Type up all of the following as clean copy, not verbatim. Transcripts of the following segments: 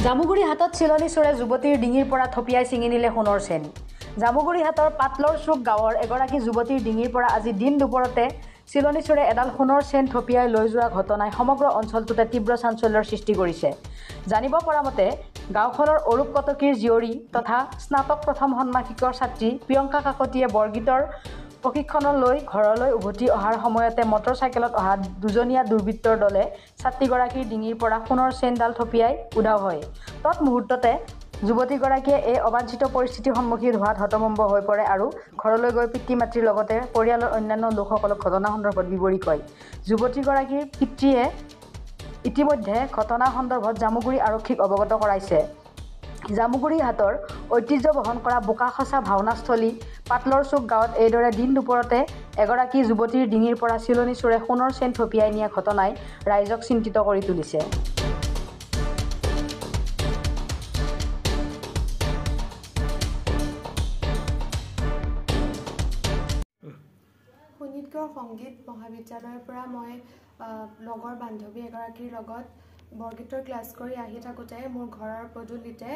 জামুগুৰি হাতত চিলনী চোৰে যুৱতীৰ ডিঙিৰ পৰা থপিয়াই ছিঙি নিলে সোণৰ চেন। জামুগুৰি হাতৰ পাতলৰ চুক গাঁৱৰ এগৰাকী যুৱতীৰ ডিঙিৰ পৰা আজি দিন দুপৰতে চিলনী চোৰে এডাল সোণৰ চেন থপিয়াই লৈ যোৱা ঘটনাই সমগ্ৰ অঞ্চলটোতে তীব্ৰ চাঞ্চল্যৰ সৃষ্টি কৰিছে। জানিব পৰা মতে গাঁওখনৰ অৰূপ কটকীৰ জীয়ৰী তথা স্নাতক প্ৰথম ষান্মাসিকৰ ছাত্ৰী প্ৰিয়ংকা কাকতিয়ে বৰগীতৰ প্ৰশিক্ষণ লৈ ঘৰলৈ উভতি অহাৰ সময়তে মটৰচাইকেলত অহা দুজনীয়া দুৰ্বৃত্তৰ দলে ছাত্ৰীগৰাকীৰ ডিঙিৰ পৰা সোণৰ চেইনডাল থপিয়াই উধাও হয়। তৎমুহূৰ্ততে যুৱতীগৰাকীয়ে এই অবাঞ্ছিত পৰিস্থিতিৰ সন্মুখীন হোৱাত হতভম্ব হৈ পৰে আৰু ঘৰলৈ গৈ পিতৃ মাতৃৰ লগতে পৰিয়ালৰ অন্যান্য লোকসকলক ঘটনা সন্দৰ্ভত বিৱৰি কয়। যুৱতীগৰাকীৰ পিতৃয়ে ইতিমধ্যে ঘটনা সন্দৰ্ভত জামুগুৰি আৰক্ষীক অৱগত কৰাইছে। জামুগুৰি হাটৰ ঐতিহ্য বহন কৰা বোকাখচা ভাওনাস্থলী পাতলৰ চুক গাঁৱত এইদৰে দিন দুপৰতে এগৰাকী যুৱতীৰ ডিঙিৰ পৰা চিলনী চোৰে সোণৰ চেন থপিয়াই নিয়া ঘটনাই ৰাইজক চিন্তিত কৰি তুলিছে। শোণিতগড় সংগীত মহাবিদ্যালয়ৰ পৰা মই লগৰ বান্ধৱী এগৰাকীৰ লগত বৰগীতৰ ক্লাছ কৰি আহি থাকোঁতে মোৰ ঘৰৰ পদূলিতে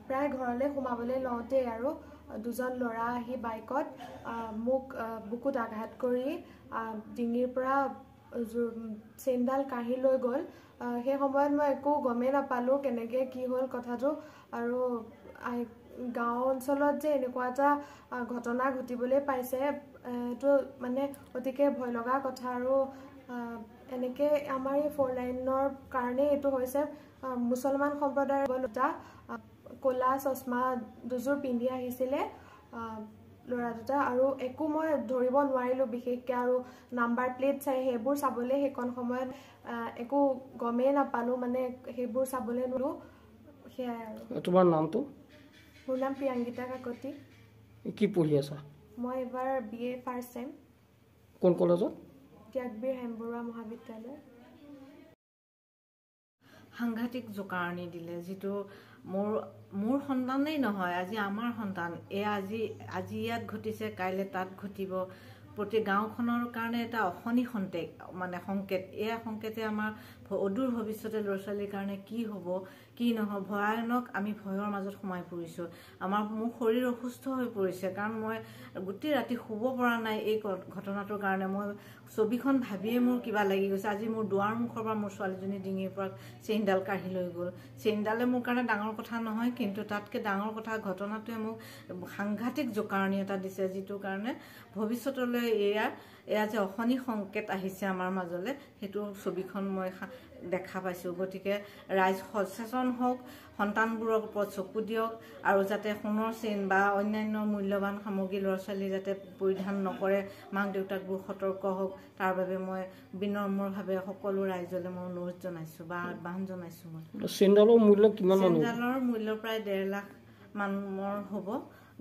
প্ৰায় ঘৰলৈ সোমাবলৈ লওঁতেই আৰু দুজন ল'ৰা আহি বাইকত মোক বুকুত আঘাত কৰি ডিঙিৰ পৰা চেইনডাল কাঢ়ি লৈ গ'ল। সেই সময়ত মই একো গমেই নাপালোঁ কেনেকৈ কি হ'ল কথাটো, আৰু গাঁও অঞ্চলত যে এনেকুৱা এটা ঘটনা ঘটিবলৈ পাইছে এইটো মানে অতিকে ভয় লগা কথা। আৰু এনেকৈ আমাৰ এই 4 লাইনৰ কাৰণেই এইটো হৈছে। মুছলমান সম্প্ৰদায়ৰ দুটা ক'লা চশমা দুযোৰ পিন্ধি আহিছিলে ল'ৰা দুটা, আৰু একো মই ধৰিব নোৱাৰিলোঁ বিশেষকৈ, আৰু নাম্বাৰ প্লেট চাই সেইবোৰ চাবলৈ সেইকণ সময়ত একো গমেই নাপালোঁ, মানে সেইবোৰ চাবলৈ নোৱাৰোঁ। সেয়াই আৰু। তোমাৰ নামটো? মোৰ নাম প্ৰিয়ংকা কাকতি। কি পঢ়ি আছা? মই এবাৰ BA ফাৰ্ষ্ট ছেম। কোন কলেজত? ত্যাগবীৰ হেমবৰুৱা মহাবিদ্যালয়। সাংঘাতিক জোকাৰণি দিলে, যিটো মোৰ সন্তানেই নহয়, আজি আমাৰ সন্তান। আজি ইয়াত ঘটিছে, কাইলৈ তাত ঘটিব। প্ৰতি গাঁওখনৰ কাৰণে এটা অশনি সংকেত। এয়া সংকেতে আমাৰ অদূৰ ভৱিষ্যতে ল'ৰা ছোৱালীৰ কাৰণে কি হ'ব কি নহ'ব ভয়ানক আমি ভয়ৰ মাজত সোমাই পৰিছোঁ। মোৰ শৰীৰ অসুস্থ হৈ পৰিছে, কাৰণ মই গোটেই ৰাতি শুব পৰা নাই এই ঘটনাটোৰ কাৰণে। মই ছবিখন ভাবিয়ে মোৰ কিবা লাগি গৈছে। আজি মোৰ দুৱাৰ মুখৰ পৰা মোৰ ছোৱালীজনী ডিঙিৰ পৰা চেইনডাল কাঢ়ি লৈ গ'ল। চেইনডালে মোৰ কাৰণে ডাঙৰ কথা নহয়, কিন্তু তাতকৈ ডাঙৰ কথা ঘটনাটোৱে মোক সাংঘাতিক জোকাৰণি এটা দিছে, যিটো কাৰণে ভৱিষ্যতলৈ এয়া যে অশনি সংকেত আহিছে আমাৰ মাজলৈ, সেইটো ছবিখন মই দেখা পাইছোঁ। গতিকে ৰাইজ সচেতন হওক, সন্তানবোৰৰ ওপৰত চকু দিয়ক, আৰু যাতে সোণৰ চেইন বা অন্যান্য মূল্যৱান সামগ্ৰী ল'ৰা ছোৱালী যাতে পৰিধান নকৰে, মাক দেউতাকবোৰ সতৰ্ক হওক, তাৰ বাবে মই বিনম্ৰভাৱে সকলো ৰাইজলৈ মই অনুৰোধ জনাইছোঁ বা আহ্বান জনাইছোঁ। মই চেইনডালৰ মূল্য কিমান? চেইনডালৰ মূল্য প্ৰায় 1.5 লাখ মানৰ হ'ব।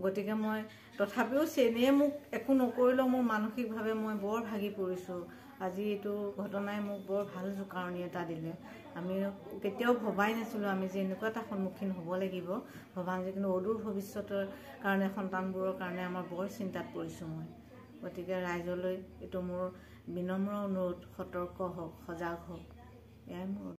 গতিকে মই তথাপিও চেইনে মোক একো নকৰিলেও মোৰ মানসিকভাৱে মই বৰ ভাগি পৰিছোঁ। আজি এইটো ঘটনাই মোক বৰ ভাল জোকাৰণি এটা দিলে। আমি কেতিয়াও ভবাই নাছিলোঁ আমি যে এনেকুৱা এটা সন্মুখীন হ'ব লাগিব, ভবা নাছিলোঁ। কিন্তু অদূৰ ভৱিষ্যতৰ কাৰণে, সন্তানবোৰৰ কাৰণে আমাৰ বৰ চিন্তাত পৰিছোঁ মই। গতিকে ৰাইজলৈ এইটো মোৰ বিনম্ৰ অনুৰোধ, সতৰ্ক হওক, সজাগ হওক, এয়াই মোৰ